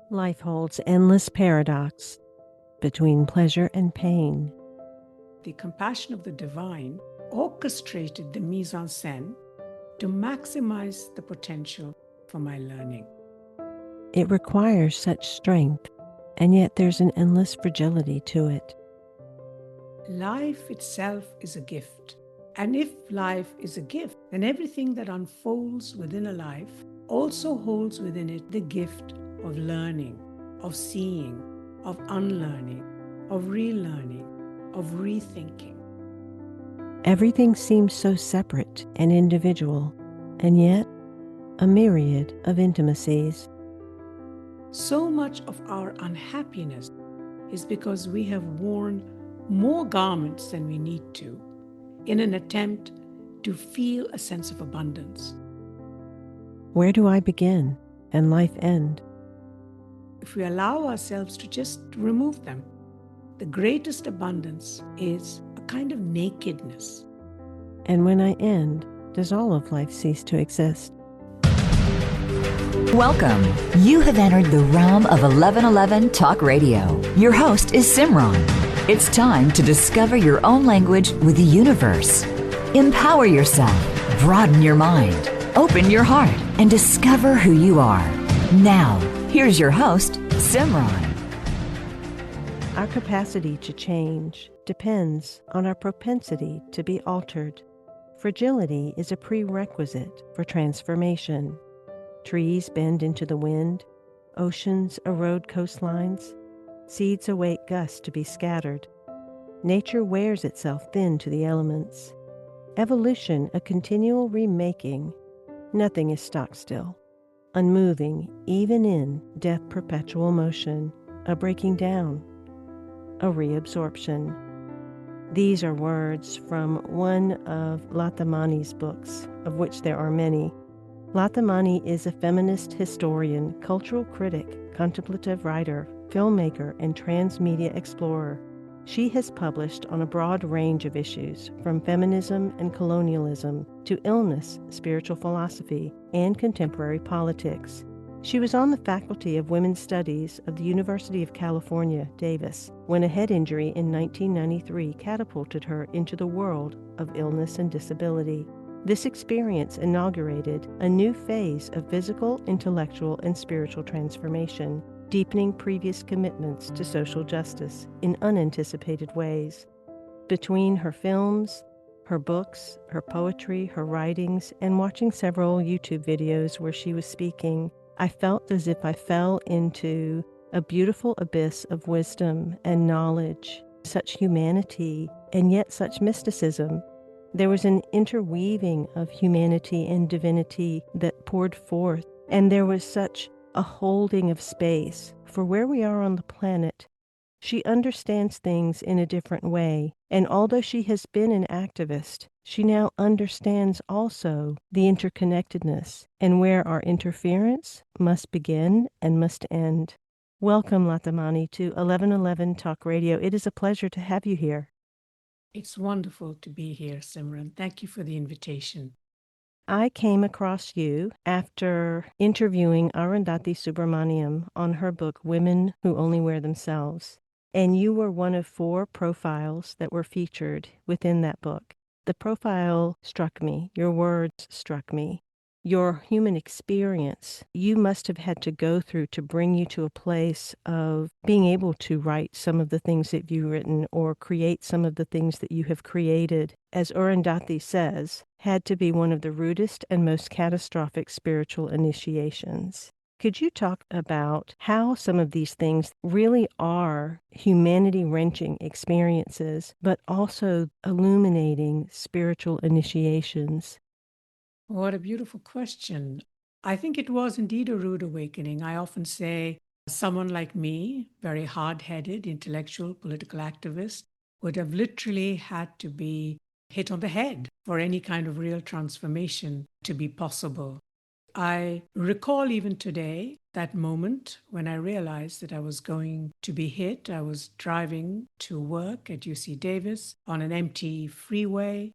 Life holds endless paradox between pleasure and pain. The compassion of the divine orchestrated the mise en scène to maximize the potential for my learning. It requires such strength, and yet there's an endless fragility to it. Life itself is a gift. And if life is a gift, then everything that unfolds within a life also holds within it the gift of learning, of seeing, of unlearning, of relearning, of rethinking. Everything seems so separate and individual, and yet a myriad of intimacies. So much of our unhappiness is because we have worn more garments than we need to in an attempt to feel a sense of abundance. Where do I begin and life end? If we allow ourselves to just remove them, the greatest abundance is a kind of nakedness. And when I end, does all of life cease to exist? Welcome. You have entered the realm of 1111 Talk Radio. Your host is Simran. It's time to discover your own language with the universe. Empower yourself, broaden your mind, open your heart, and discover who you are. Now, here's your host, Simran. Our capacity to change depends on our propensity to be altered. Fragility is a prerequisite for transformation. Trees bend into the wind, oceans erode coastlines, seeds await gusts to be scattered. Nature wears itself thin to the elements. Evolution, a continual remaking. Nothing is stock still, unmoving even in death perpetual motion, a breaking down, a reabsorption. These are words from one of Lata books, of which there are many. Lata is a feminist historian, cultural critic, contemplative writer, filmmaker, and transmedia explorer. She has published on a broad range of issues, from feminism and colonialism to illness, spiritual philosophy, and contemporary politics. She was on the faculty of Women's Studies of the University of California, Davis, when a head injury in 1993 catapulted her into the world of illness and disability. This experience inaugurated a new phase of physical, intellectual, and spiritual transformation, deepening previous commitments to social justice in unanticipated ways. Between her films, her books, her poetry, her writings, and watching several YouTube videos where she was speaking, I felt as if I fell into a beautiful abyss of wisdom and knowledge, such humanity, and yet such mysticism. There was an interweaving of humanity and divinity that poured forth, and there was such a holding of space for where we are on the planet. She understands things in a different way, and although she has been an activist, she now understands also the interconnectedness and where our interference must begin and must end. Welcome, Latamani, to 1111 Talk Radio. It is a pleasure to have you here. It's wonderful to be here, Simran. Thank you for the invitation. I came across you after interviewing Arundhati Subramaniam on her book, Women Who Only Wear Themselves. And you were one of 4 profiles that were featured within that book. The profile struck me. Your words struck me. Your human experience, you must have had to go through to bring you to a place of being able to write some of the things that you've written or create some of the things that you have created. As Arundhati says, had to be one of the rudest and most catastrophic spiritual initiations. Could you talk about how some of these things really are humanity-wrenching experiences, but also illuminating spiritual initiations? What a beautiful question. I think it was indeed a rude awakening. I often say someone like me, very hard-headed, intellectual, political activist, would have literally had to be hit on the head for any kind of real transformation to be possible. I recall even today that moment when I realized that I was going to be hit. I was driving to work at UC Davis on an empty freeway,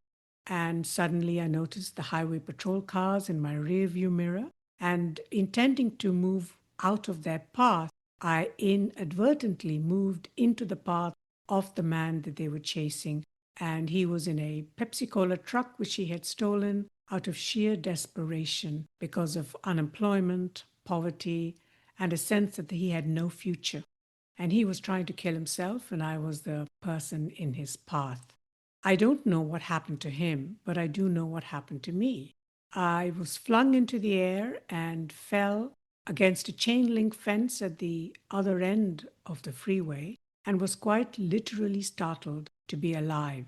and suddenly I noticed the highway patrol cars in my rearview mirror, and intending to move out of their path, I inadvertently moved into the path of the man that they were chasing, and he was in a Pepsi Cola truck which he had stolen out of sheer desperation because of unemployment, poverty, and a sense that he had no future. And he was trying to kill himself, and I was the person in his path. I don't know what happened to him, but I do know what happened to me. I was flung into the air and fell against a chain link fence at the other end of the freeway and was quite literally startled to be alive.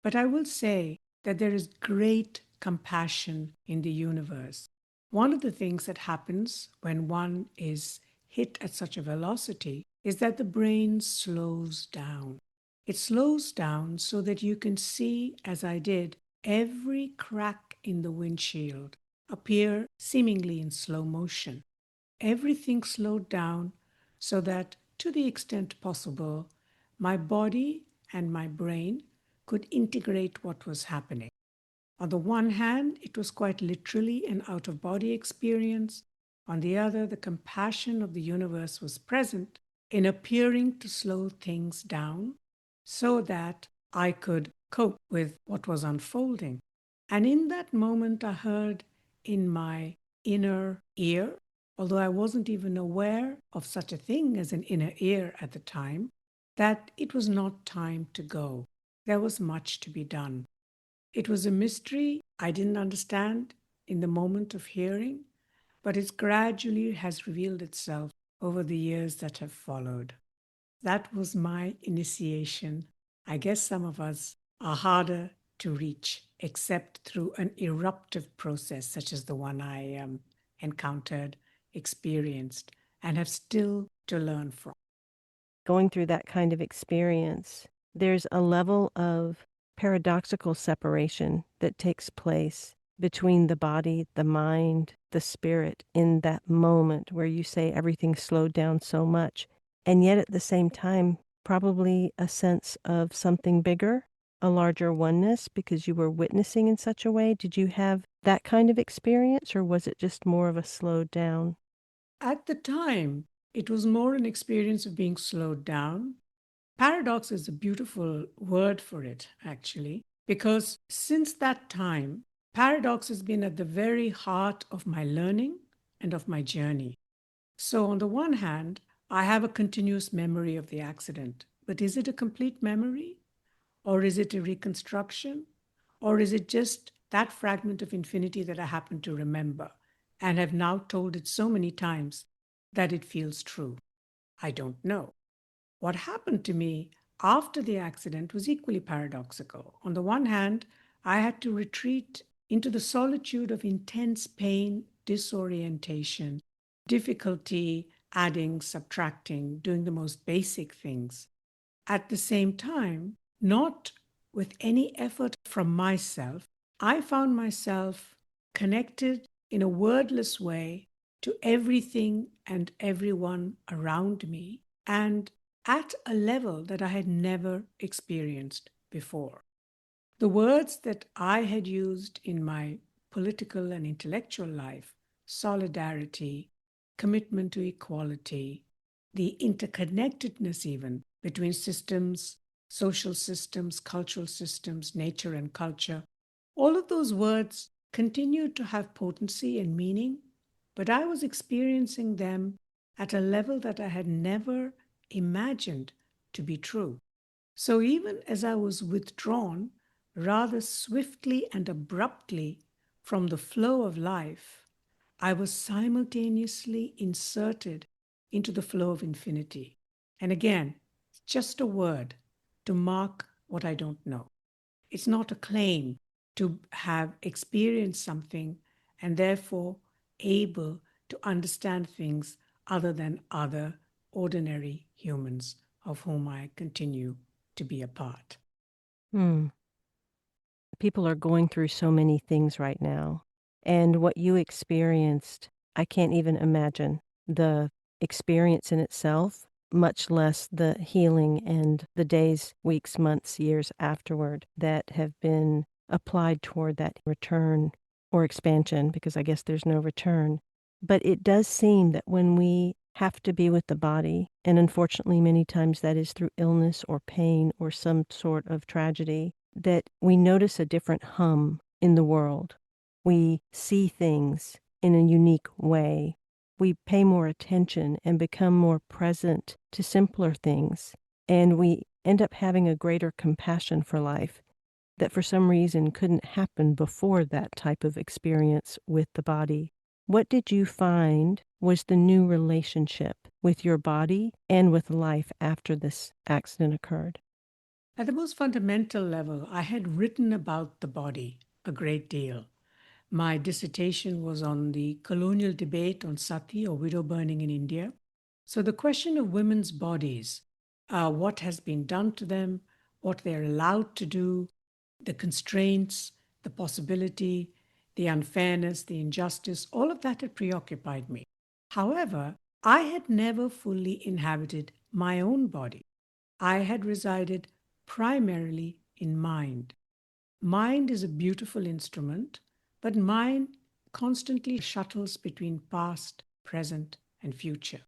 But I will say that there is great compassion in the universe. One of the things that happens when one is hit at such a velocity is that the brain slows down. It slows down so that you can see, as I did, every crack in the windshield appear seemingly in slow motion. Everything slowed down so that, to the extent possible, my body and my brain could integrate what was happening. On the one hand, it was quite literally an out-of-body experience. On the other, the compassion of the universe was present in appearing to slow things down so that I could cope with what was unfolding. And in that moment, I heard in my inner ear, although I wasn't even aware of such a thing as an inner ear at the time, that it was not time to go. There was much to be done. It was a mystery I didn't understand in the moment of hearing, but it gradually has revealed itself over the years that have followed. That was my initiation. I guess some of us are harder to reach, except through an eruptive process such as the one I encountered, experienced, and have still to learn from. Going through that kind of experience, there's a level of paradoxical separation that takes place between the body, the mind, the spirit in that moment where you say everything slowed down so much. And yet at the same time, probably a sense of something bigger, a larger oneness because you were witnessing in such a way. Did you have that kind of experience, or was it just more of a slowed down? At the time, it was more an experience of being slowed down. Paradox is a beautiful word for it, actually, because since that time, paradox has been at the very heart of my learning and of my journey. So, on the one hand, I have a continuous memory of the accident, but is it a complete memory? Or is it a reconstruction? Or is it just that fragment of infinity that I happen to remember and have now told it so many times that it feels true? I don't know. What happened to me after the accident was equally paradoxical. On the one hand, I had to retreat into the solitude of intense pain, disorientation, difficulty adding, subtracting, doing the most basic things. At the same time, not with any effort from myself, I found myself connected in a wordless way to everything and everyone around me, and at a level that I had never experienced before. The words that I had used in my political and intellectual life, solidarity, commitment to equality, the interconnectedness even between systems, social systems, cultural systems, nature and culture, all of those words continued to have potency and meaning, but I was experiencing them at a level that I had never imagined to be true. So even as I was withdrawn rather swiftly and abruptly from the flow of life, I was simultaneously inserted into the flow of infinity. And again, it's just a word to mark what I don't know. It's not a claim to have experienced something and therefore able to understand things other than other ordinary humans of whom I continue to be a part. Hmm. People are going through so many things right now. And what you experienced, I can't even imagine the experience in itself, much less the healing and the days, weeks, months, years afterward that have been applied toward that return or expansion, because I guess there's no return. But it does seem that when we have to be with the body. And unfortunately, many times that is through illness or pain or some sort of tragedy, that we notice a different hum in the world. We see things in a unique way. We pay more attention and become more present to simpler things. And we end up having a greater compassion for life that for some reason couldn't happen before that type of experience with the body. What did you find was the new relationship with your body and with life after this accident occurred? At the most fundamental level, I had written about the body a great deal. My dissertation was on the colonial debate on sati or widow burning in India. So the question of women's bodies, what has been done to them, what they're allowed to do, the constraints, the possibility, the unfairness, the injustice, all of that had preoccupied me. However, I had never fully inhabited my own body. I had resided primarily in mind. Mind is a beautiful instrument, but mind constantly shuttles between past, present, and future.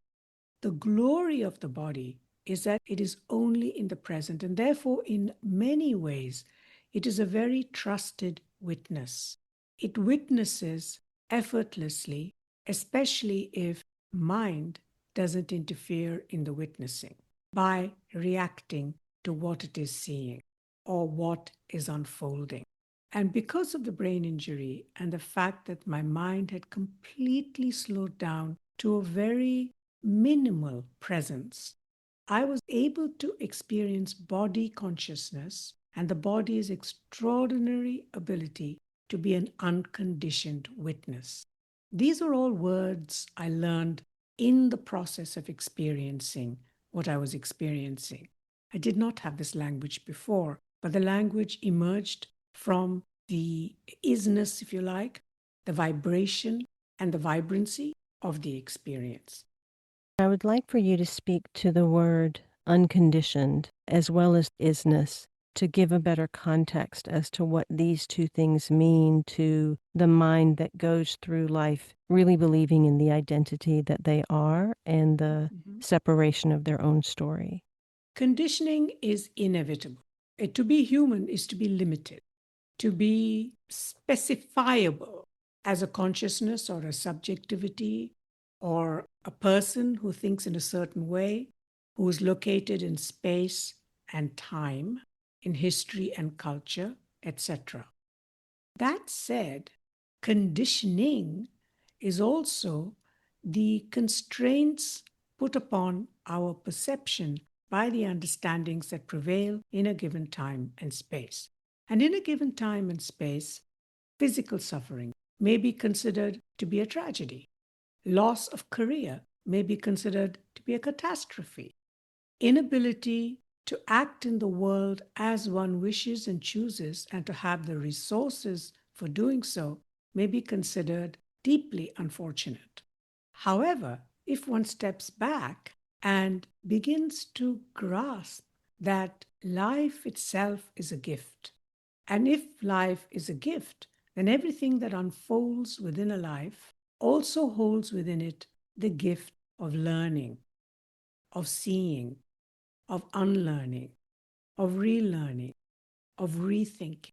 The glory of the body is that it is only in the present, and therefore, in many ways, it is a very trusted witness. It witnesses effortlessly, especially if mind doesn't interfere in the witnessing by reacting to what it is seeing or what is unfolding. And because of the brain injury and the fact that my mind had completely slowed down to a very minimal presence, I was able to experience body consciousness and the body's extraordinary ability to be an unconditioned witness. These are all words I learned in the process of experiencing what I was experiencing. I did not have this language before, but the language emerged from the isness, if you like, the vibration and the vibrancy of the experience. I would like for you to speak to the word unconditioned as well as isness to give a better context as to what these two things mean to the mind that goes through life really believing in the identity that they are and the separation of their own story. Conditioning is inevitable. To be human is to be limited, to be specifiable as a consciousness or a subjectivity or a person who thinks in a certain way, who is located in space and time, in history and culture, etc. That said, conditioning is also the constraints put upon our perception by the understandings that prevail in a given time and space. And in a given time and space, physical suffering may be considered to be a tragedy. Loss of career may be considered to be a catastrophe. Inability to act in the world as one wishes and chooses and to have the resources for doing so may be considered deeply unfortunate. However, if one steps back and begins to grasp that life itself is a gift, and if life is a gift, then everything that unfolds within a life also holds within it the gift of learning, of seeing, of unlearning, of relearning, of rethinking.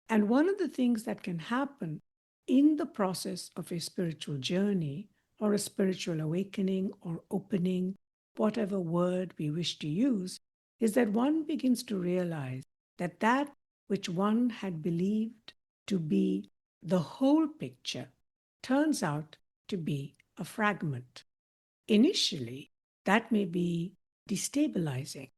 And one of the things that can happen in the process of a spiritual journey or a spiritual awakening or opening, whatever word we wish to use, is that one begins to realize that that which one had believed to be the whole picture turns out to be a fragment. Initially, that may be destabilizing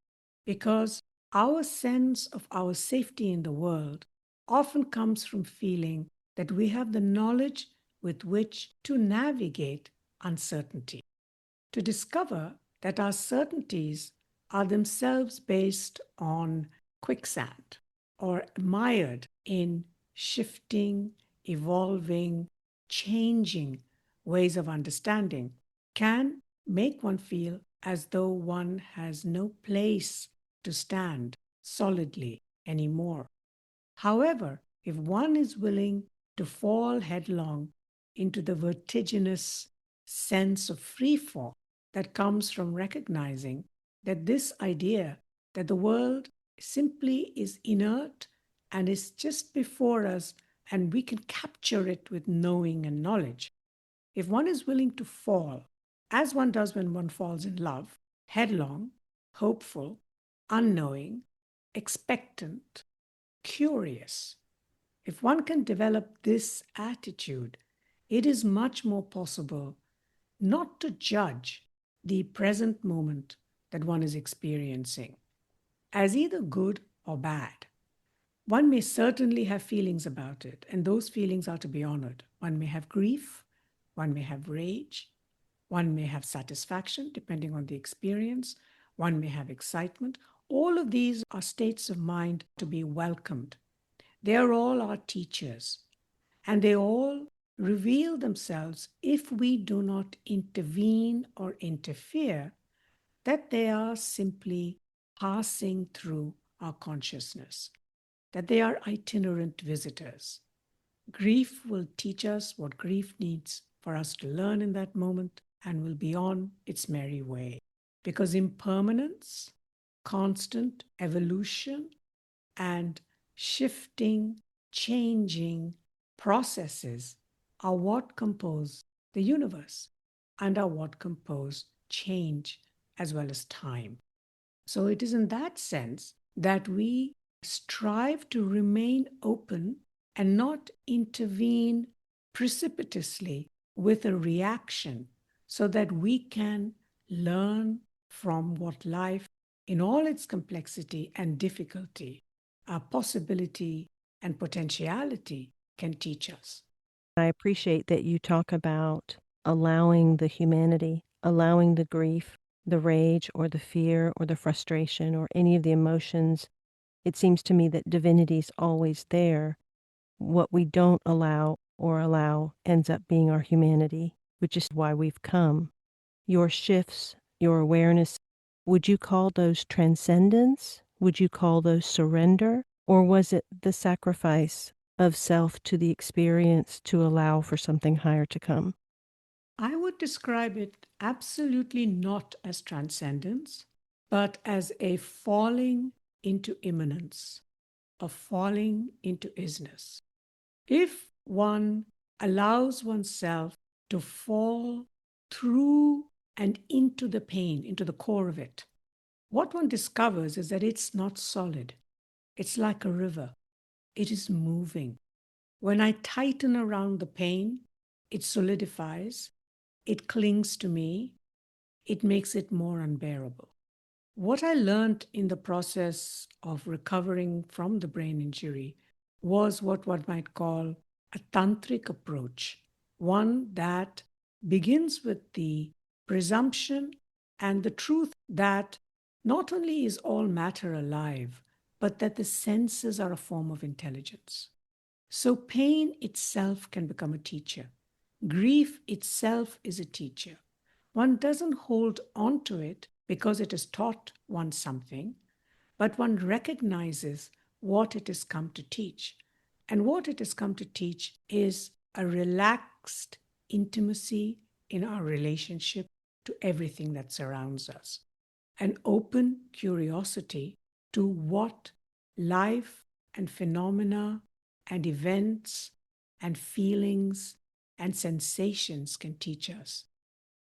because our sense of our safety in the world often comes from feeling that we have the knowledge with which to navigate uncertainty, to discover that our certainties are themselves based on quicksand or mired in shifting, evolving, changing ways of understanding can make one feel as though one has no place to stand solidly anymore. However, if one is willing to fall headlong into the vertiginous sense of free fall, that comes from recognizing that this idea that the world simply is inert and is just before us, and we can capture it with knowing and knowledge. If one is willing to fall, as one does when one falls in love, headlong, hopeful, unknowing, expectant, curious, if one can develop this attitude, it is much more possible not to judge the present moment that one is experiencing as either good or bad. One may certainly have feelings about it, and those feelings are to be honored. One may have grief, one may have rage, one may have satisfaction, depending on the experience, one may have excitement. All of these are states of mind to be welcomed. They are all our teachers, and they all reveal themselves if we do not intervene or interfere, that they are simply passing through our consciousness, that they are itinerant visitors. Grief will teach us what grief needs for us to learn in that moment and will be on its merry way. Because impermanence, constant evolution, and shifting, changing processes are what compose the universe and are what compose change as well as time. So it is in that sense that we strive to remain open and not intervene precipitously with a reaction, so that we can learn from what life, in all its complexity and difficulty, our possibility and potentiality, can teach us. I appreciate that you talk about allowing the humanity, allowing the grief, the rage, or the fear, or the frustration, or any of the emotions. It seems to me that divinity is always there. What we don't allow or allow ends up being our humanity, which is why we've come. Your shifts, your awareness, would you call those transcendence? Would you call those surrender? Or was it the sacrifice of self to the experience to allow for something higher to come? I would describe it absolutely not as transcendence, but as a falling into immanence, a falling into isness. If one allows oneself to fall through and into the pain, into the core of it, what one discovers is that it's not solid. It's like a river. It is moving. When I tighten around the pain, it solidifies, it clings to me, it makes it more unbearable. What I learned in the process of recovering from the brain injury was what one might call a tantric approach, one that begins with the presumption and the truth that not only is all matter alive, but that the senses are a form of intelligence. So pain itself can become a teacher. Grief itself is a teacher. One doesn't hold on to it because it has taught one something, but one recognizes what it has come to teach. And what it has come to teach is a relaxed intimacy in our relationship to everything that surrounds us, an open curiosity to what life and phenomena and events and feelings and sensations can teach us,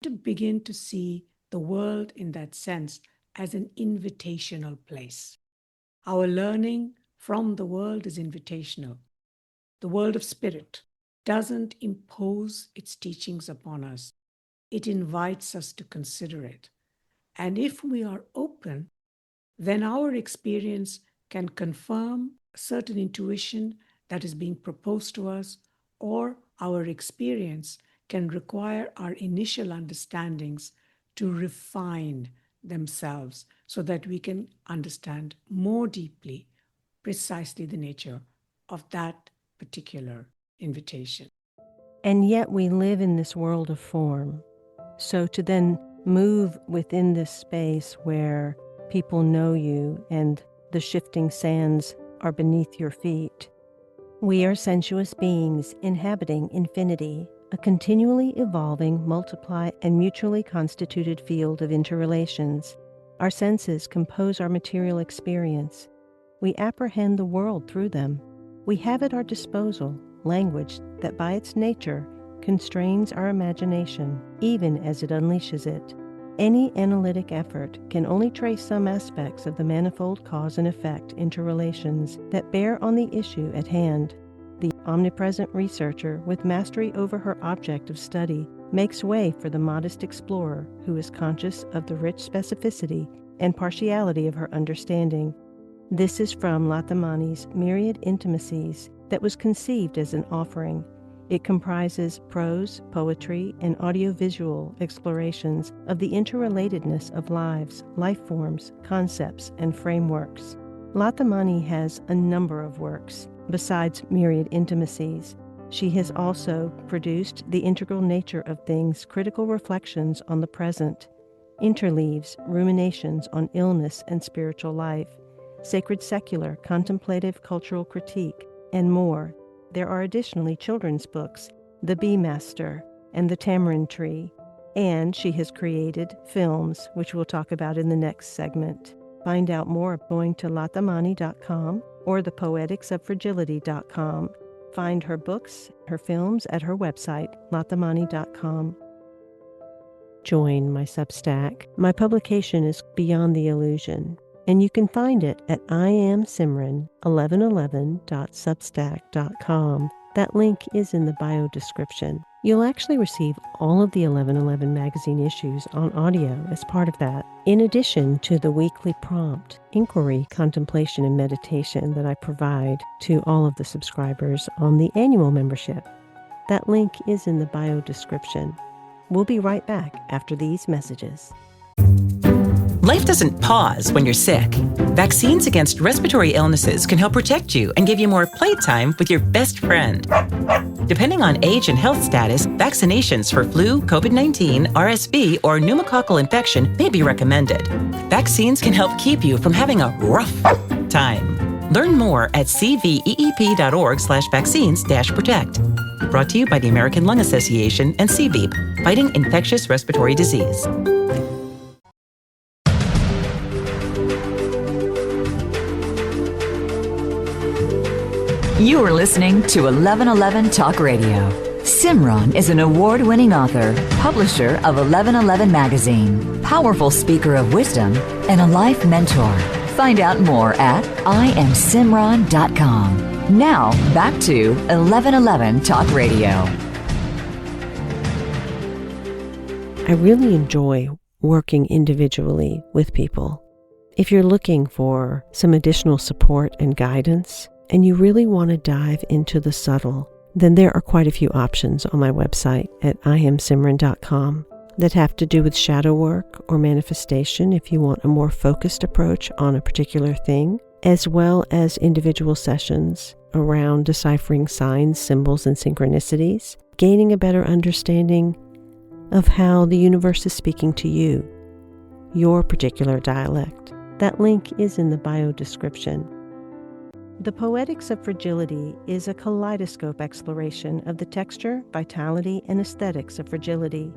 to begin to see the world in that sense as an invitational place. Our learning from the world is invitational. The world of spirit doesn't impose its teachings upon us. It invites us to consider it. And if we are open, then our experience can confirm a certain intuition that is being proposed to us, or our experience can require our initial understandings to refine themselves so that we can understand more deeply precisely the nature of that particular invitation. And yet we live in this world of form. So to then move within this space where people know you and the shifting sands are beneath your feet. We are sensuous beings inhabiting infinity, a continually evolving, multiply, and mutually constituted field of interrelations. Our senses compose our material experience. We apprehend the world through them. We have at our disposal language that by its nature constrains our imagination, even as it unleashes it. Any analytic effort can only trace some aspects of the manifold cause and effect interrelations that bear on the issue at hand. The omnipresent researcher, with mastery over her object of study, makes way for the modest explorer who is conscious of the rich specificity and partiality of her understanding. This is from Lata Myriad Intimacies that was conceived as an offering. It comprises prose, poetry, and audiovisual explorations of the interrelatedness of lives, life forms, concepts, and frameworks. Lata has a number of works. Besides Myriad Intimacies, she has also produced The Integral Nature of Things, Critical Reflections on the Present, Interleaves, Ruminations on Illness and Spiritual Life, Sacred Secular, Contemplative Cultural Critique, and more. There are additionally children's books, The Bee Master and The Tamarind Tree, and she has created films, which we'll talk about in the next segment. Find out more going to latamani.com or thepoeticsofragility.com. Find her books, her films at her website, latamani.com. Join my Substack. My publication is Beyond the Illusion, and you can find it at iamsimran1111.substack.com. That link is in the bio description. You'll actually receive all of the 1111 magazine issues on audio as part of that, in addition to the weekly prompt, inquiry, contemplation, and meditation that I provide to all of the subscribers on the annual membership. That link is in the bio description. We'll be right back after these messages. Life doesn't pause when you're sick. Vaccines against respiratory illnesses can help protect you and give you more playtime with your best friend. Depending on age and health status, vaccinations for flu, COVID-19, RSV, or pneumococcal infection may be recommended. Vaccines can help keep you from having a rough time. Learn more at cveep.org/vaccines-protect. Brought to you by the American Lung Association and CVEEP, fighting infectious respiratory disease. You are listening to 1111 Talk Radio. Simran is an award-winning author, publisher of 1111 Magazine, powerful speaker of wisdom, and a life mentor. Find out more at iamsimran.com. Now, back to 1111 Talk Radio. I really enjoy working individually with people. If you're looking for some additional support and guidance, and you really want to dive into the subtle, then there are quite a few options on my website at iamsimran.com that have to do with shadow work or manifestation if you want a more focused approach on a particular thing, as well as individual sessions around deciphering signs, symbols, and synchronicities, gaining a better understanding of how the universe is speaking to you, your particular dialect. That link is in the bio description. The Poetics of Fragility is a kaleidoscope exploration of the texture, vitality, and aesthetics of fragility.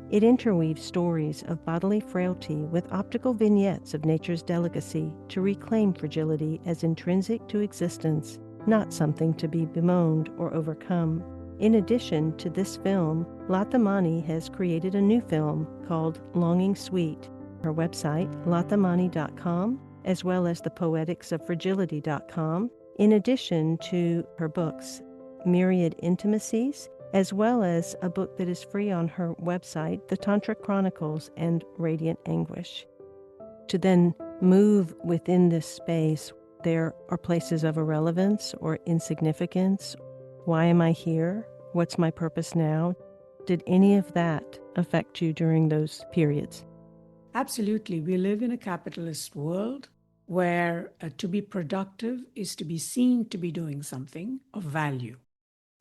It interweaves stories of bodily frailty with optical vignettes of nature's delicacy to reclaim fragility as intrinsic to existence, not something to be bemoaned or overcome. In addition to this film, Lata has created a new film called Longing Sweet. Her website, latamani.com, as well as thepoeticsofragility.com, in addition to her books, Myriad Intimacies, as well as a book that is free on her website, The Tantra Chronicles and Radiant Anguish. To then move within this space, there are places of irrelevance or insignificance. Why am I here? What's my purpose now? Did any of that affect you during those periods? Absolutely. We live in a capitalist world where to be productive is to be seen to be doing something of value.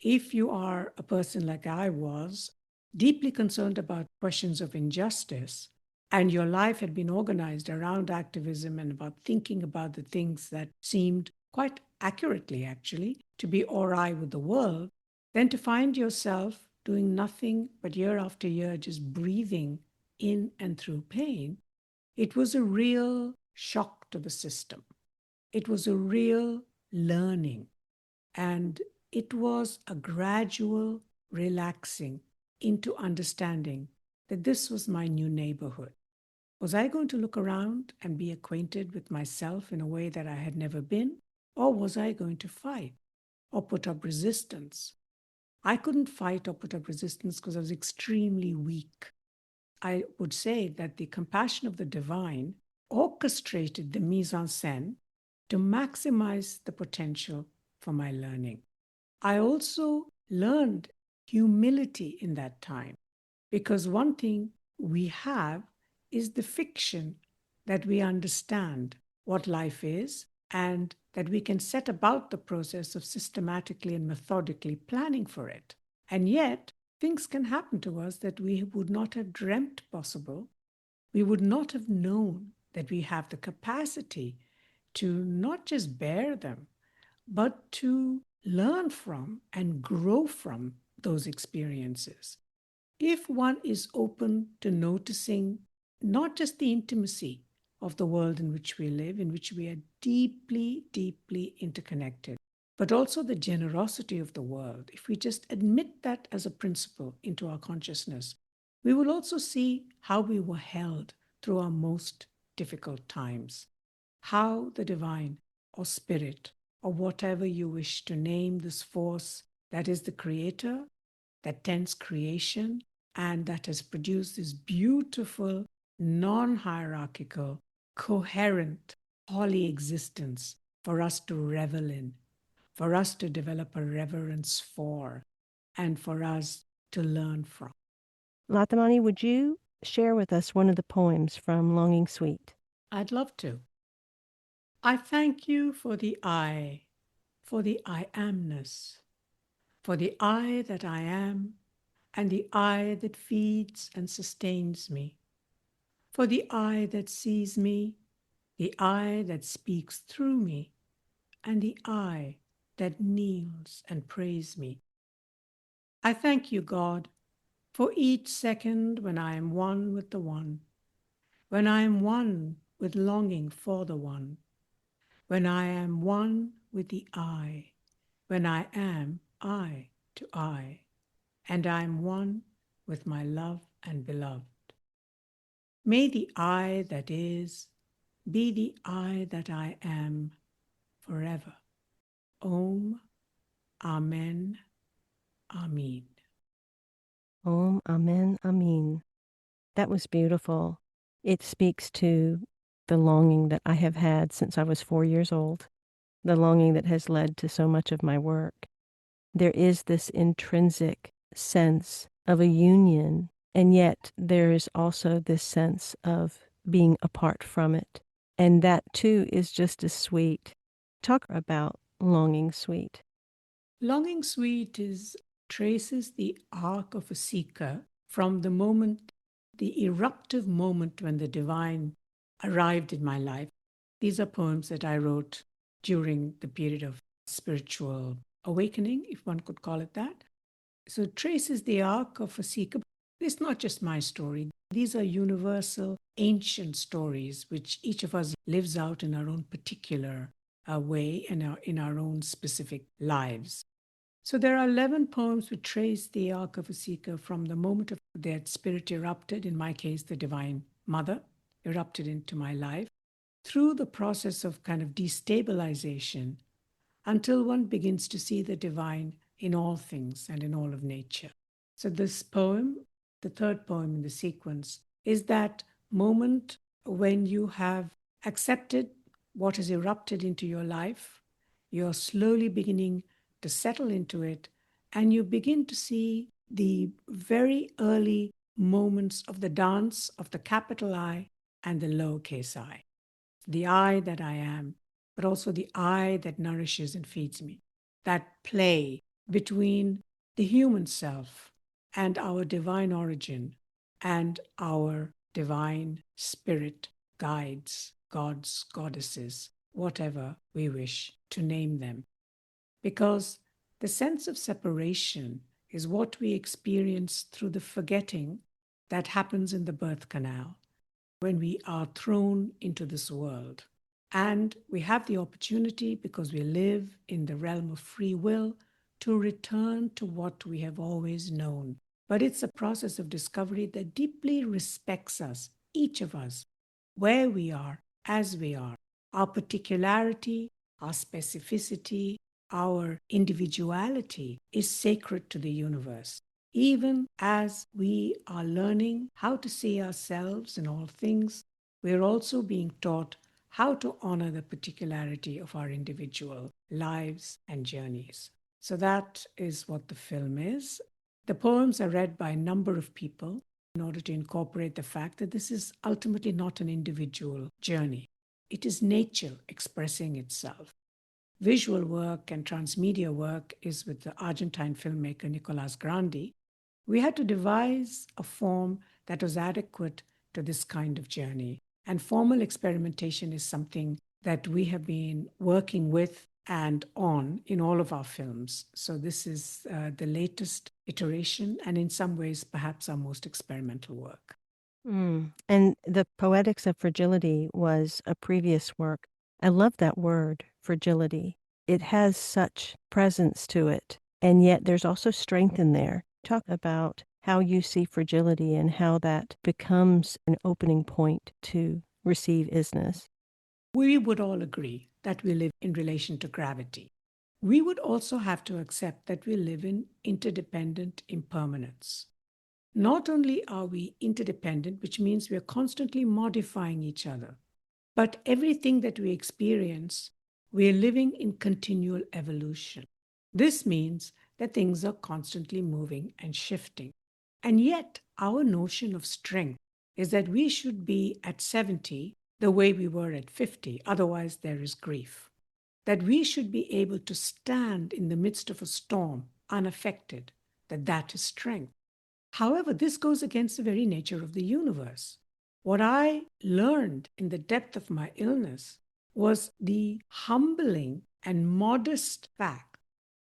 If you are a person like I was, deeply concerned about questions of injustice, and your life had been organized around activism and about thinking about the things that seemed quite accurately, actually, to be awry with the world, then to find yourself doing nothing but year after year, just breathing in and through pain, it was a real shock to the system. It was a real learning. And it was a gradual relaxing into understanding that this was my new neighborhood. Was I going to look around and be acquainted with myself in a way that I had never been? Or was I going to fight or put up resistance? I couldn't fight or put up resistance because I was extremely weak. I would say that the compassion of the divine orchestrated the mise en scène to maximize the potential for my learning. I also learned humility in that time, because one thing we have is the fiction that we understand what life is and that we can set about the process of systematically and methodically planning for it. And yet, things can happen to us that we would not have dreamt possible. We would not have known that we have the capacity to not just bear them, but to learn from and grow from those experiences. If one is open to noticing not just the intimacy of the world in which we live, in which we are deeply, deeply interconnected, but also the generosity of the world, if we just admit that as a principle into our consciousness, we will also see how we were held through our most difficult times, how the divine or spirit or whatever you wish to name this force that is the creator, that tends creation, and that has produced this beautiful, non-hierarchical, coherent, holy existence for us to revel in, for us to develop a reverence for, and for us to learn from. Latamani, would you share with us one of the poems from Longing Sweet? I'd love to. I thank you for the I amness, for the I that I am, and the I that feeds and sustains me, for the I that sees me, the I that speaks through me, and the I that kneels and prays me. I thank you, God, for each second when I am one with the one, when I am one with longing for the one, when I am one with the I, when I am I to I, and I am one with my love and beloved. May the I that is be the I that I am forever. Om, Amen, Amin. Om, Amen, Amin. That was beautiful. It speaks to the longing that I have had since I was 4 years old, the longing that has led to so much of my work. There is this intrinsic sense of a union, and yet there is also this sense of being apart from it. And that too is just as sweet. Talk about Longing Sweet. Longing Sweet traces the arc of a seeker from the moment, the eruptive moment when the divine arrived in my life. These are poems that I wrote during the period of spiritual awakening, if one could call it that. So it traces the arc of a seeker. It's not just my story. These are universal, ancient stories which each of us lives out in our own particular way and in our own specific lives. So there are 11 poems which trace the arc of a seeker from the moment of their spirit erupted, in my case, the Divine Mother erupted into my life, through the process of kind of destabilization until one begins to see the divine in all things and in all of nature. So this poem, the third poem in the sequence, is that moment when you have accepted what has erupted into your life, you're slowly beginning to settle into it, and you begin to see the very early moments of the dance of the capital I and the lowercase I. The I that I am, but also the I that nourishes and feeds me. That play between the human self and our divine origin and our divine spirit, guides, gods, goddesses, whatever we wish to name them. Because the sense of separation is what we experience through the forgetting that happens in the birth canal when we are thrown into this world. And we have the opportunity, because we live in the realm of free will, to return to what we have always known. But it's a process of discovery that deeply respects us, each of us, where we are, as we are, our particularity, our specificity, our individuality is sacred to the universe. Even as we are learning how to see ourselves in all things, we are also being taught how to honor the particularity of our individual lives and journeys. So that is what the film is. The poems are read by a number of people in order to incorporate the fact that this is ultimately not an individual journey. It is nature expressing itself. Visual work and transmedia work is with the Argentine filmmaker Nicolas Grandi. We had to devise a form that was adequate to this kind of journey. And formal experimentation is something that we have been working with and on in all of our films. So this is the latest iteration, and in some ways, perhaps our most experimental work. And the Poetics of Fragility was a previous work. I love that word, fragility. It has such presence to it, and yet there's also strength in there. Talk about how you see fragility and how that becomes an opening point to receive isness. We would all agree that we live in relation to gravity. We would also have to accept that we live in interdependent impermanence. Not only are we interdependent, which means we are constantly modifying each other, but everything that we experience, we are living in continual evolution. This means that things are constantly moving and shifting. And yet, our notion of strength is that we should be at 70 the way we were at 50, otherwise there is grief. That we should be able to stand in the midst of a storm unaffected, that is strength. However, this goes against the very nature of the universe. What I learned in the depth of my illness was the humbling and modest fact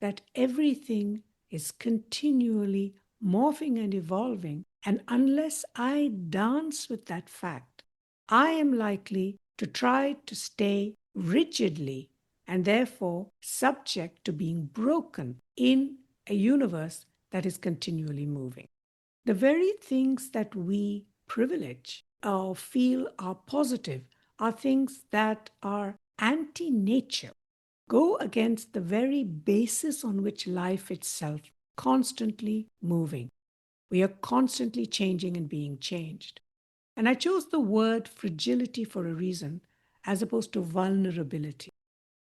that everything is continually morphing and evolving, and unless I dance with that fact, I am likely to try to stay rigidly and therefore subject to being broken in a universe that is continually moving. The very things that we privilege or feel are positive are things that are anti-nature, go against the very basis on which life itself constantly moving. We are constantly changing and being changed. And I chose the word fragility for a reason, as opposed to vulnerability.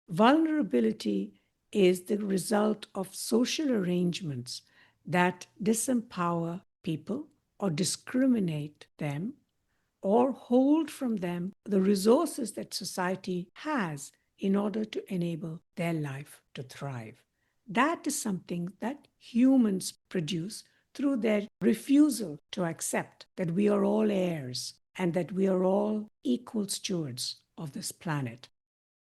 Vulnerability is the result of social arrangements that disempower people or discriminate them or hold from them the resources that society has in order to enable their life to thrive. That is something that humans produce through their refusal to accept that we are all heirs and that we are all equal stewards of this planet.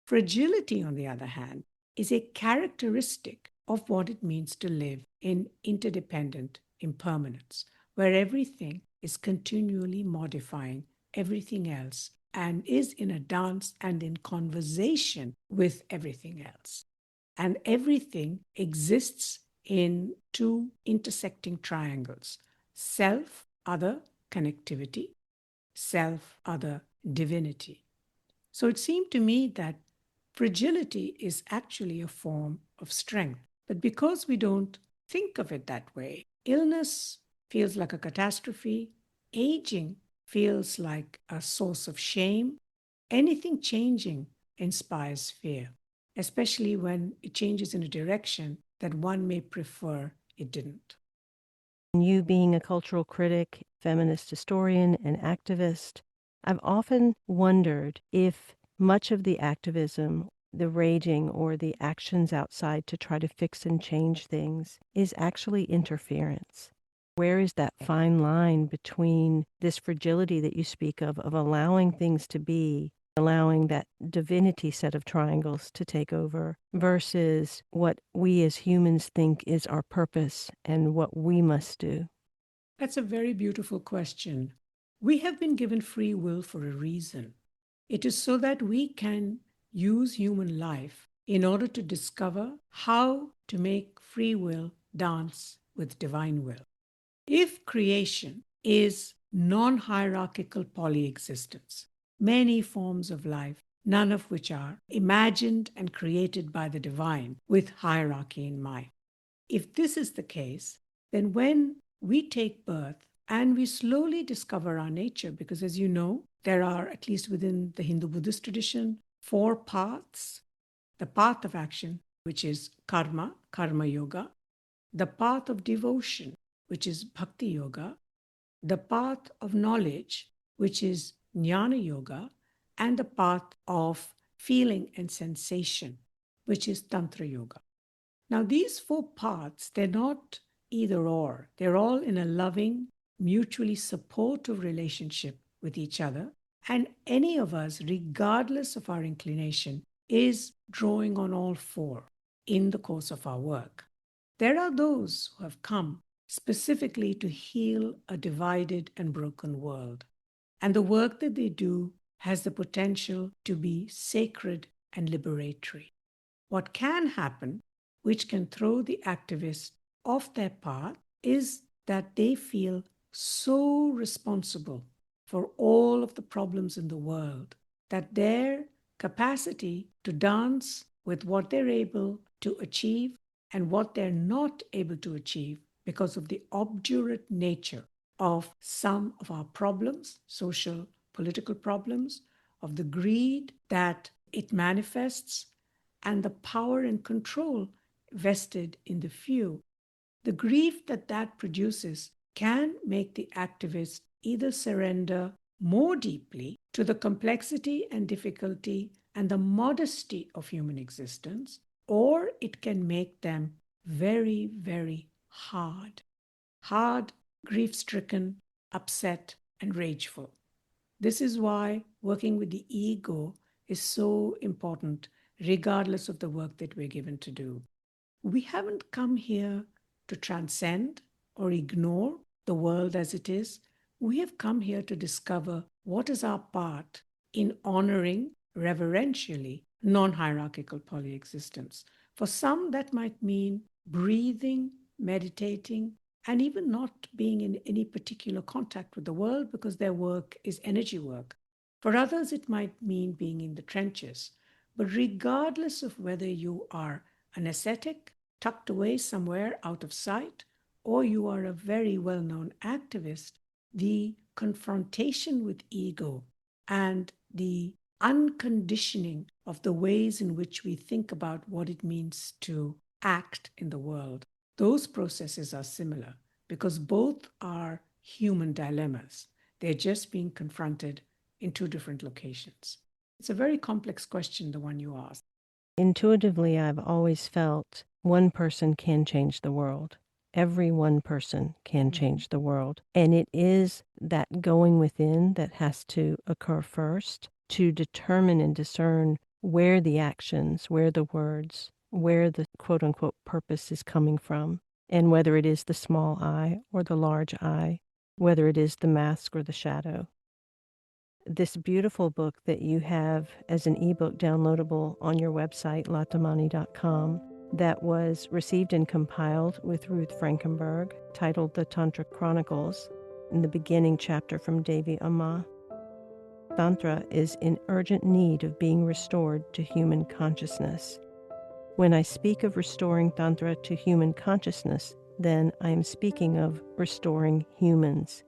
Fragility, on the other hand, is a characteristic of what it means to live in interdependent impermanence, where everything is continually modifying everything else and is in a dance and in conversation with everything else. And everything exists in two intersecting triangles: self-other connectivity, self-other divinity. So it seemed to me that fragility is actually a form of strength. But because we don't think of it that way, illness feels like a catastrophe, aging feels like a source of shame. Anything changing inspires fear, especially when it changes in a direction that one may prefer it didn't. You being a cultural critic, feminist historian, and activist, I've often wondered if much of the activism, the raging, or the actions outside to try to fix and change things is actually interference. Where is that fine line between this fragility that you speak of allowing things to be, allowing that divinity set of triangles to take over versus what we as humans think is our purpose and what we must do? That's a very beautiful question. We have been given free will for a reason. It is so that we can use human life in order to discover how to make free will dance with divine will. If creation is non-hierarchical polyexistence, many forms of life, none of which are imagined and created by the divine with hierarchy in mind. If this is the case, then when we take birth and we slowly discover our nature, because as you know, there are, at least within the Hindu-Buddhist tradition, 4 paths. The path of action, which is karma, karma yoga, the path of devotion, which is bhakti yoga, the path of knowledge, which is jnana yoga, and the path of feeling and sensation, which is tantra yoga. Now, these 4 paths, they're not either or. They're all in a loving, mutually supportive relationship with each other. And any of us, regardless of our inclination, is drawing on all 4 in the course of our work. There are those who have come specifically to heal a divided and broken world. And the work that they do has the potential to be sacred and liberatory. What can happen, which can throw the activist off their path, is that they feel so responsible for all of the problems in the world that their capacity to dance with what they're able to achieve and what they're not able to achieve because of the obdurate nature of some of our problems, social, political problems, of the greed that it manifests, and the power and control vested in the few. The grief that that produces can make the activist either surrender more deeply to the complexity and difficulty and the modesty of human existence, or it can make them very, very hard, grief-stricken, upset, and rageful. This is why working with the ego is so important, regardless of the work that we're given to do. We haven't come here to transcend or ignore the world as it is. We have come here to discover what is our part in honoring reverentially non-hierarchical polyexistence. For some, that might mean breathing, meditating, and even not being in any particular contact with the world because their work is energy work. For others, it might mean being in the trenches. But regardless of whether you are an ascetic, tucked away somewhere out of sight, or you are a very well-known activist, the confrontation with ego and the unconditioning of the ways in which we think about what it means to act in the world, those processes are similar because both are human dilemmas. They're just being confronted in 2 different locations. It's a very complex question, the one you asked. Intuitively, I've always felt one person can change the world. Every one person can change the world. And it is that going within that has to occur first to determine and discern where the actions, where the words, where the quote-unquote purpose is coming from, and whether it is the small I or the large I, whether it is the mask or the shadow. This beautiful book that you have as an ebook downloadable on your website, latamani.com, that was received and compiled with Ruth Frankenberg, titled The Tantra Chronicles, in the beginning chapter from Devi Amma. Tantra is in urgent need of being restored to human consciousness. When I speak of restoring Tantra to human consciousness, then I am speaking of restoring humans.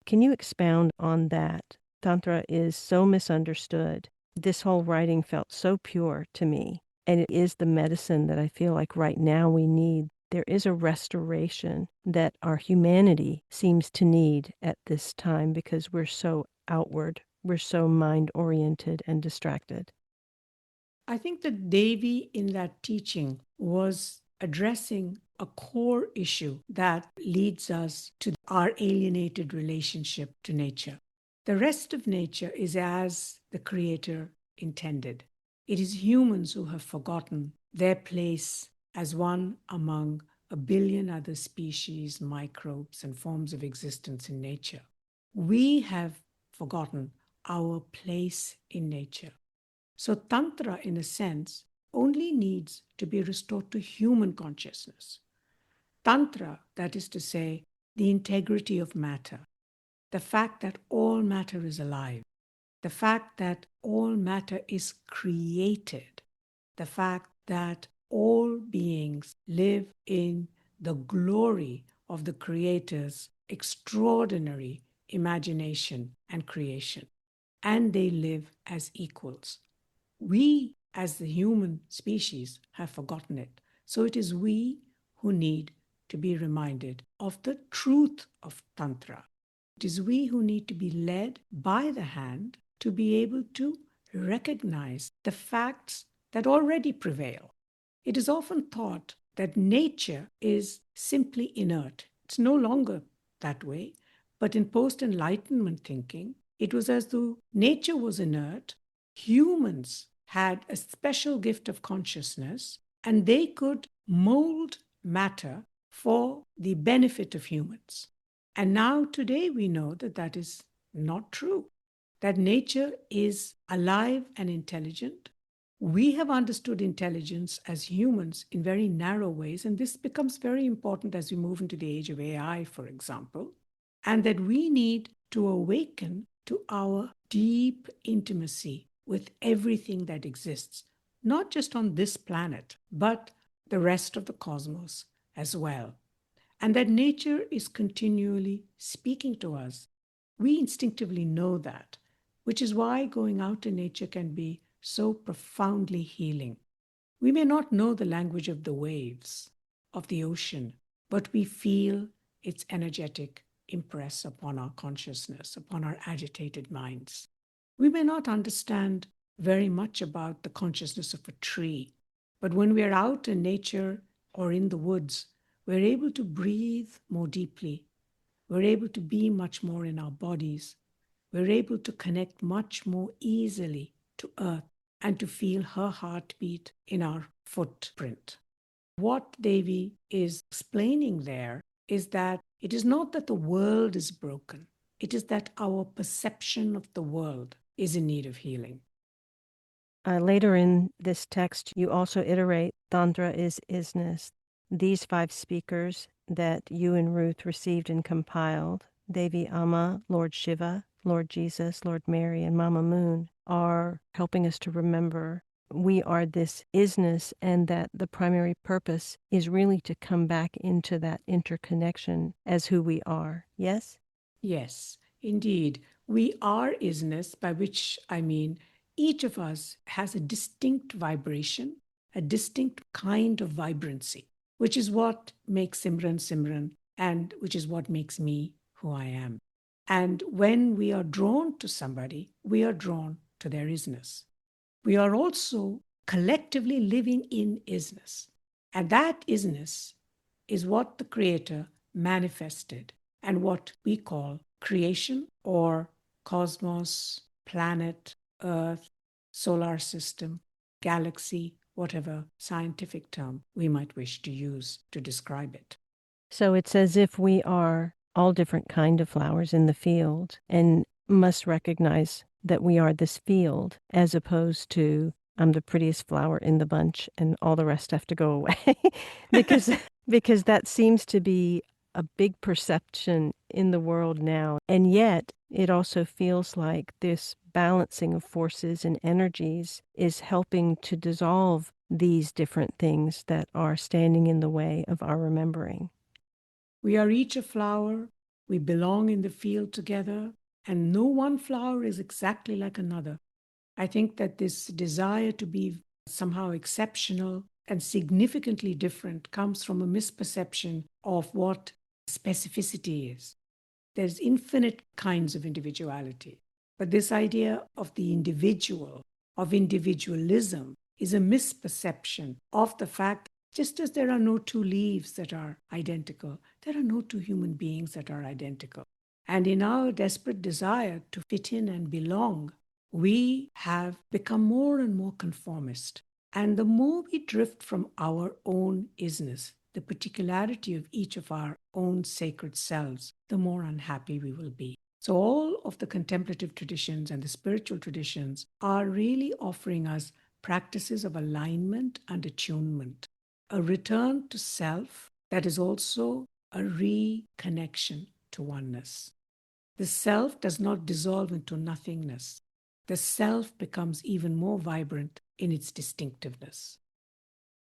Can you expound on that? Tantra is so misunderstood. This whole writing felt so pure to me, and it is the medicine that I feel like right now we need. There is a restoration that our humanity seems to need at this time because we're so outward, we're so mind-oriented and distracted. I think that Devi in that teaching was addressing a core issue that leads us to our alienated relationship to nature. The rest of nature is as the Creator intended. It is humans who have forgotten their place as one among a billion other species, microbes, and forms of existence in nature. We have forgotten our place in nature. So Tantra, in a sense, only needs to be restored to human consciousness. Tantra, that is to say, the integrity of matter, the fact that all matter is alive, the fact that all matter is created, the fact that all beings live in the glory of the Creator's extraordinary imagination and creation, and they live as equals. We, as the human species, have forgotten it. So it is we who need to be reminded of the truth of Tantra. It is we who need to be led by the hand to be able to recognize the facts that already prevail. It is often thought that nature is simply inert. It's no longer that way, but in post-Enlightenment thinking, it was as though nature was inert, humans had a special gift of consciousness, and they could mold matter for the benefit of humans. And now today we know that that is not true, that nature is alive and intelligent. We have understood intelligence as humans in very narrow ways, and this becomes very important as we move into the age of AI, for example, and that we need to awaken to our deep intimacy with everything that exists, not just on this planet, but the rest of the cosmos as well. And that nature is continually speaking to us. We instinctively know that, which is why going out in nature can be so profoundly healing. We may not know the language of the waves, of the ocean, but we feel its energetic impress upon our consciousness, upon our agitated minds. We may not understand very much about the consciousness of a tree, but when we are out in nature or in the woods, we're able to breathe more deeply. We're able to be much more in our bodies. We're able to connect much more easily to Earth and to feel her heartbeat in our footprint. What Devi is explaining there is that it is not that the world is broken. It is that our perception of the world is in need of healing. Later in this text, you also iterate Tantra is isness. These 5 speakers that you and Ruth received and compiled, Devi Amma, Lord Shiva, Lord Jesus, Lord Mary, and Mama Moon, are helping us to remember we are this isness, and that the primary purpose is really to come back into that interconnection as who we are. Yes? Yes, indeed. We are isness, by which I mean each of us has a distinct vibration, a distinct kind of vibrancy, which is what makes Simran Simran, and which is what makes me who I am. And when we are drawn to somebody, we are drawn to their isness. We are also collectively living in isness. And that isness is what the Creator manifested and what we call creation or cosmos, planet, Earth, solar system, galaxy, whatever scientific term we might wish to use to describe it. So it's as if we are all different kind of flowers in the field and must recognize that we are this field, as opposed to I'm the prettiest flower in the bunch and all the rest have to go away. because that seems to be a big perception in the world now. And yet it also feels like this balancing of forces and energies is helping to dissolve these different things that are standing in the way of our remembering. We are each a flower. We belong in the field together, and no one flower is exactly like another. I think that this desire to be somehow exceptional and significantly different comes from a misperception of what specificity is. There's infinite kinds of individuality, but this idea of the individual, of individualism, is a misperception of the fact just as there are no 2 leaves that are identical, there are no 2 human beings that are identical. And in our desperate desire to fit in and belong, we have become more and more conformist. And the more we drift from our own isness, the particularity of each of our own sacred selves, the more unhappy we will be. So all of the contemplative traditions and the spiritual traditions are really offering us practices of alignment and attunement, a return to self that is also a reconnection to oneness. The self does not dissolve into nothingness. The self becomes even more vibrant in its distinctiveness.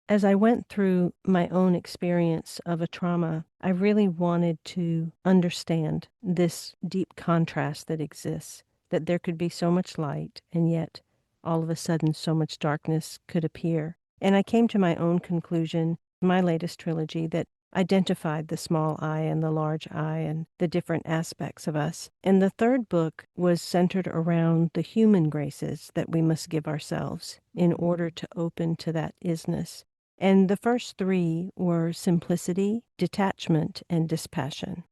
As I went through my own experience of a trauma, I really wanted to understand this deep contrast that exists, that there could be so much light and yet all of a sudden so much darkness could appear. And I came to my own conclusion, my latest trilogy, that identified the small I and the large I and the different aspects of us. And the third book was centered around the human graces that we must give ourselves in order to open to that isness. And the first three were simplicity, detachment, and dispassion.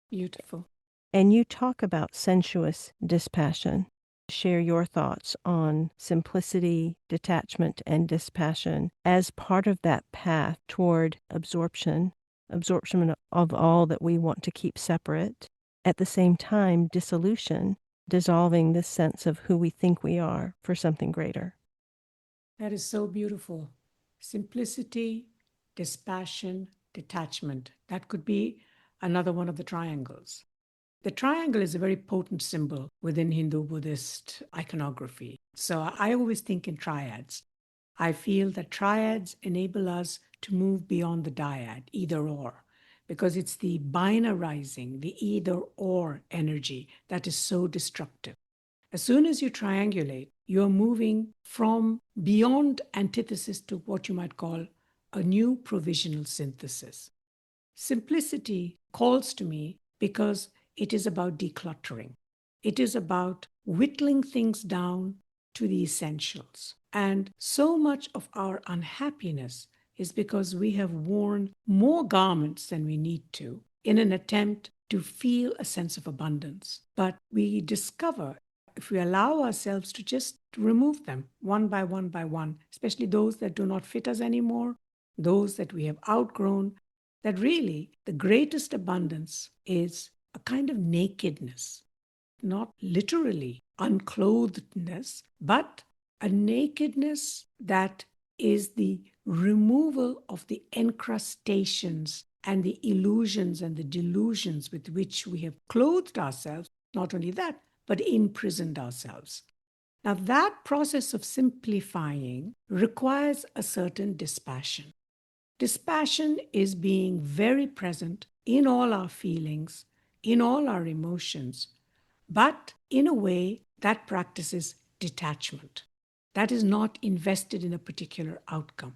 Beautiful. And you talk about sensuous dispassion. Share your thoughts on simplicity, detachment, and dispassion as part of that path toward absorption of all that we want to keep separate. At the same time, dissolution, dissolving this sense of who we think we are for something greater. That is so beautiful. Simplicity, dispassion, detachment. That could be another one of the triangles. The triangle is a very potent symbol within Hindu Buddhist iconography. So I always think in triads. I feel that triads enable us to move beyond the dyad, either or, because it's the binarizing, the either or energy that is so destructive. As soon as you triangulate, you're moving from beyond antithesis to what you might call a new provisional synthesis. Simplicity calls to me because it is about decluttering. It is about whittling things down to the essentials. And so much of our unhappiness is because we have worn more garments than we need to in an attempt to feel a sense of abundance. But we discover, if we allow ourselves to just remove them one by one, especially those that do not fit us anymore, those that we have outgrown, that really the greatest abundance is a kind of nakedness, not literally unclothedness, but a nakedness that is the removal of the encrustations and the illusions and the delusions with which we have clothed ourselves. Not only that, but imprisoned ourselves. Now, that process of simplifying requires a certain dispassion. Dispassion is being very present in all our feelings, in all our emotions, but in a way that practices detachment, that is not invested in a particular outcome,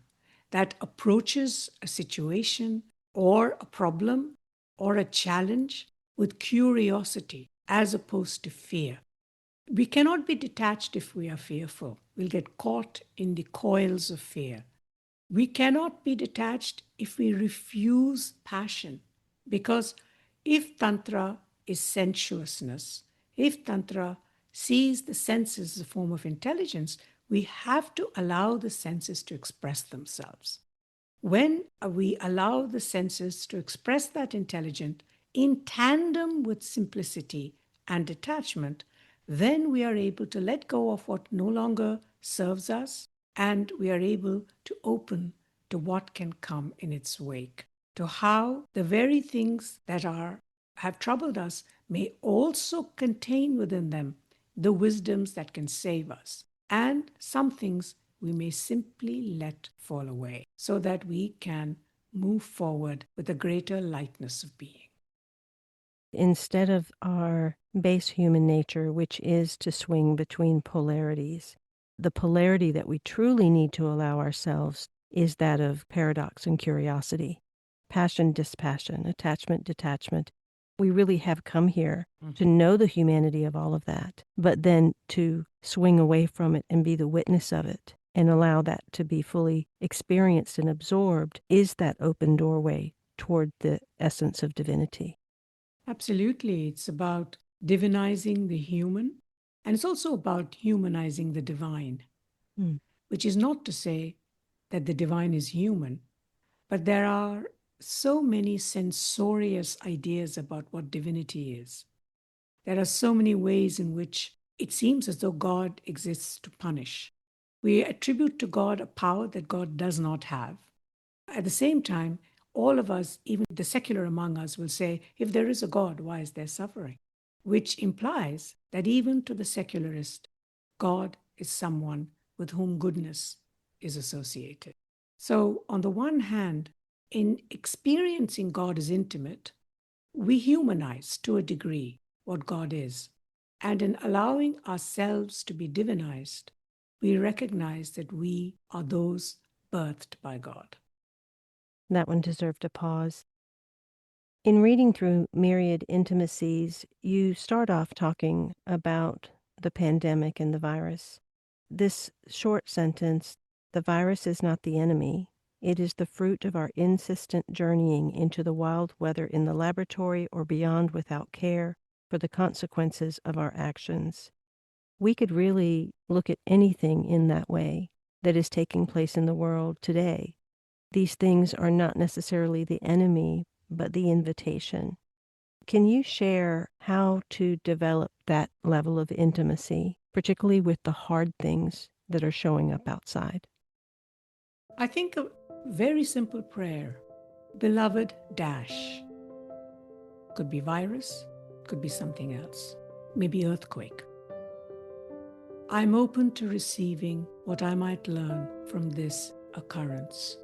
that approaches a situation or a problem or a challenge with curiosity as opposed to fear. We cannot be detached if we are fearful. We'll get caught in the coils of fear. We cannot be detached if we refuse passion, because if Tantra is sensuousness, if Tantra sees the senses as a form of intelligence, we have to allow the senses to express themselves. When we allow the senses to express that intelligence in tandem with simplicity and detachment, then we are able to let go of what no longer serves us, and we are able to open to what can come in its wake, to how the very things that have troubled us may also contain within them the wisdoms that can save us, and some things we may simply let fall away so that we can move forward with a greater lightness of being. Instead of our base human nature, which is to swing between polarities, the polarity that we truly need to allow ourselves is that of paradox and curiosity, passion, dispassion, attachment, detachment. We really have come here to know the humanity of all of that, but then to swing away from it and be the witness of it and allow that to be fully experienced and absorbed is that open doorway toward the essence of divinity. Absolutely. It's about divinizing the human And it's also about humanizing the divine, which is not to say that the divine is human, but there are so many censorious ideas about what divinity is. There are so many ways in which it seems as though God exists to punish. We attribute to God a power that God does not have. At the same time, all of us, even the secular among us, will say, if there is a God, why is there suffering? Which implies that even to the secularist, God is someone with whom goodness is associated. So, on the one hand, in experiencing God as intimate, we humanize to a degree what God is. And in allowing ourselves to be divinized, we recognize that we are those birthed by God. That one deserved a pause. In reading through Myriad Intimacies, you start off talking about the pandemic and the virus. This short sentence, the virus is not the enemy. It is the fruit of our insistent journeying into the wild, whether in the laboratory or beyond, without care for the consequences of our actions. We could really look at anything in that way that is taking place in the world today. These things are not necessarily the enemy, but the invitation. Can you share how to develop that level of intimacy, particularly with the hard things that are showing up outside? I think a very simple prayer, beloved dash. Could be virus, could be something else, maybe earthquake. I'm open to receiving what I might learn from this occurrence.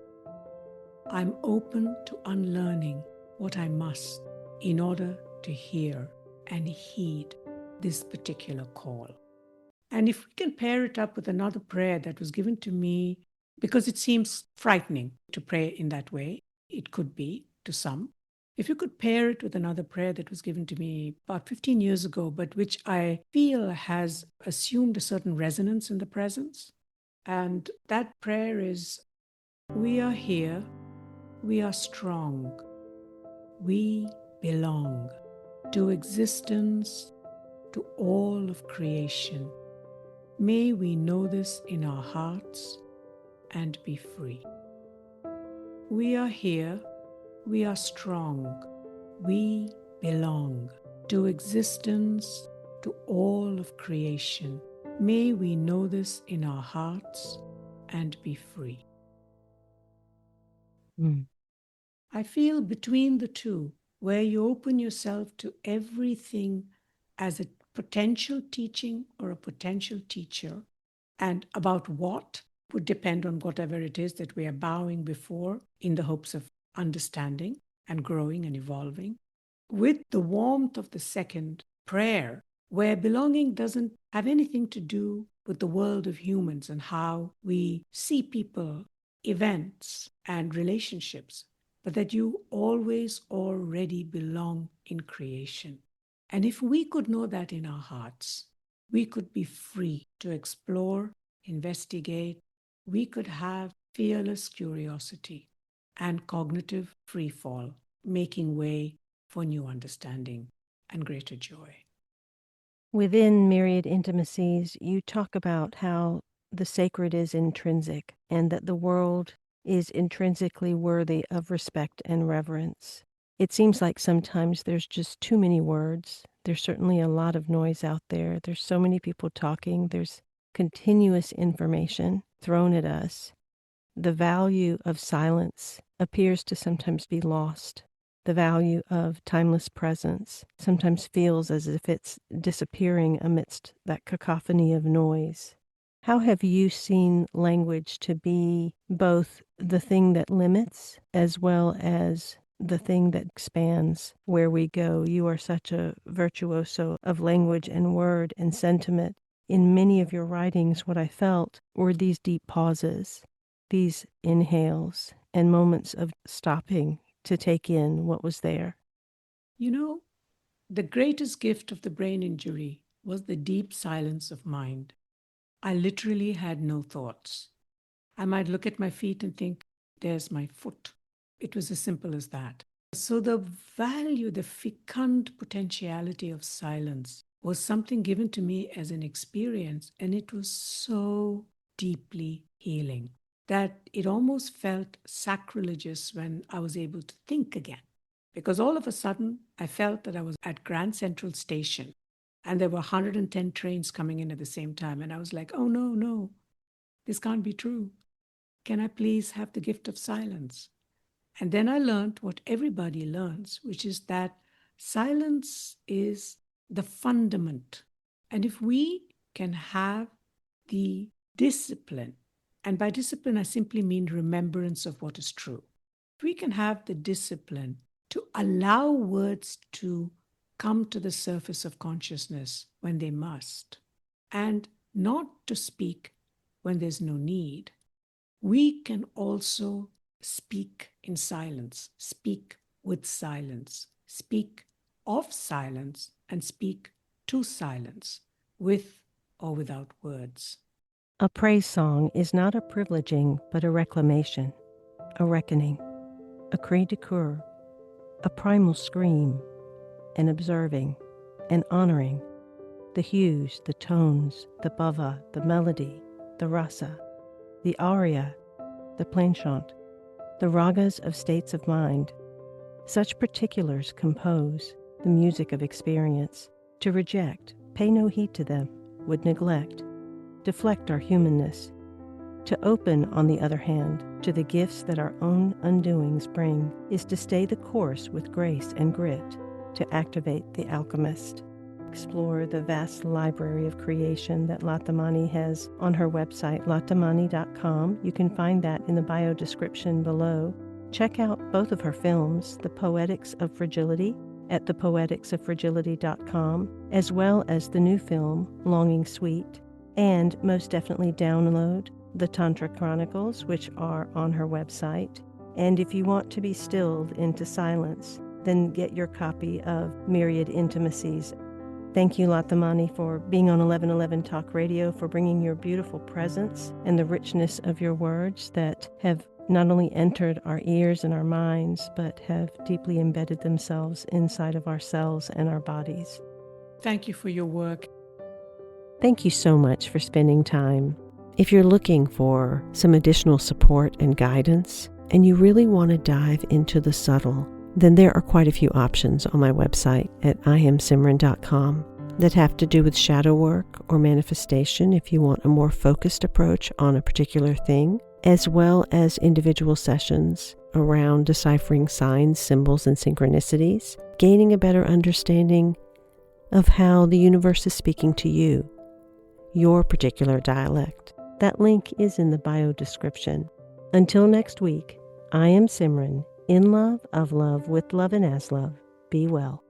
I'm open to unlearning what I must in order to hear and heed this particular call. And if we can pair it up with another prayer that was given to me, because it seems frightening to pray in that way, it could be to some. If you could pair it with another prayer that was given to me about 15 years ago, but which I feel has assumed a certain resonance in the presence. And that prayer is, we are here, we are strong, we belong to existence, to all of creation. May we know this in our hearts and be free. We are here, we are strong, we belong to existence, to all of creation. May we know this in our hearts and be free. I feel between the two, where you open yourself to everything as a potential teaching or a potential teacher, and about what would depend on whatever it is that we are bowing before in the hopes of understanding and growing and evolving, with the warmth of the second prayer, where belonging doesn't have anything to do with the world of humans and how we see people, events, and relationships, but that you always already belong in creation. And if we could know that in our hearts, we could be free to explore, investigate. We could have fearless curiosity and cognitive freefall, making way for new understanding and greater joy. Within Myriad Intimacies, you talk about how the sacred is intrinsic and that the world is intrinsically worthy of respect and reverence. It seems like sometimes there's just too many words. There's certainly a lot of noise out there. There's so many people talking. There's continuous information thrown at us. The value of silence appears to sometimes be lost. The value of timeless presence sometimes feels as if it's disappearing amidst that cacophony of noise. How have you seen language to be both the thing that limits as well as the thing that expands where we go? You are such a virtuoso of language and word and sentiment. In many of your writings, what I felt were these deep pauses, these inhales, and moments of stopping to take in what was there. You know, the greatest gift of the brain injury was the deep silence of mind. I literally had no thoughts. I might look at my feet and think, there's my foot. It was as simple as that. So the value, the fecund potentiality of silence was something given to me as an experience, and it was so deeply healing that it almost felt sacrilegious when I was able to think again. Because all of a sudden, I felt that I was at Grand Central Station and there were 110 trains coming in at the same time. And I was like, oh, no, this can't be true. Can I please have the gift of silence? And then I learned what everybody learns, which is that silence is the fundament. And if we can have the discipline, and by discipline, I simply mean remembrance of what is true. If we can have the discipline to allow words to come to the surface of consciousness when they must, and not to speak when there's no need, we can also speak in silence, speak with silence, speak of silence, and speak to silence, with or without words. A praise song is not a privileging, but a reclamation, a reckoning, a cri de coeur, a primal scream, an observing, and honoring the hues, the tones, the bhava, the melody, the rasa, the aria, the plainchant, the ragas of states of mind. Such particulars compose the music of experience. To reject, pay no heed to them, would neglect, deflect our humanness. To open, on the other hand, to the gifts that our own undoings bring, is to stay the course with grace and grit, to activate the alchemist. Explore the vast library of creation that Latamani has on her website, latamani.com. You can find that in the bio description below. Check out both of her films, The Poetics of Fragility at thepoeticsoffragility.com, as well as the new film, Longing Sweet, and most definitely download the Tantra Chronicles, which are on her website. And if you want to be stilled into silence, then get your copy of Myriad Intimacies. Thank you, Latamani, for being on 1111 Talk Radio, for bringing your beautiful presence and the richness of your words that have not only entered our ears and our minds, but have deeply embedded themselves inside of ourselves and our bodies. Thank you for your work. Thank you so much for spending time. If you're looking for some additional support and guidance, and you really want to dive into the subtle, then there are quite a few options on my website at IamSimran.com that have to do with shadow work or manifestation if you want a more focused approach on a particular thing, as well as individual sessions around deciphering signs, symbols, and synchronicities, gaining a better understanding of how the universe is speaking to you, your particular dialect. That link is in the bio description. Until next week, I am Simran, in love, of love, with love, and as love. Be well.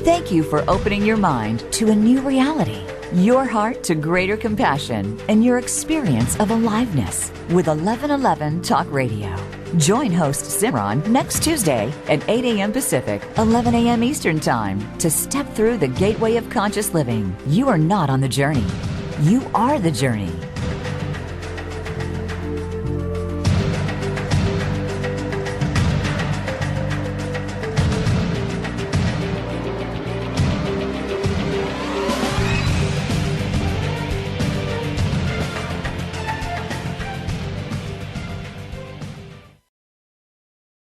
Thank you for opening your mind to a new reality, your heart to greater compassion, and your experience of aliveness with 1111 Talk Radio. Join host Simran next Tuesday at 8 a.m. Pacific, 11 a.m. Eastern Time to step through the gateway of conscious living. You are not on the journey. You are the journey.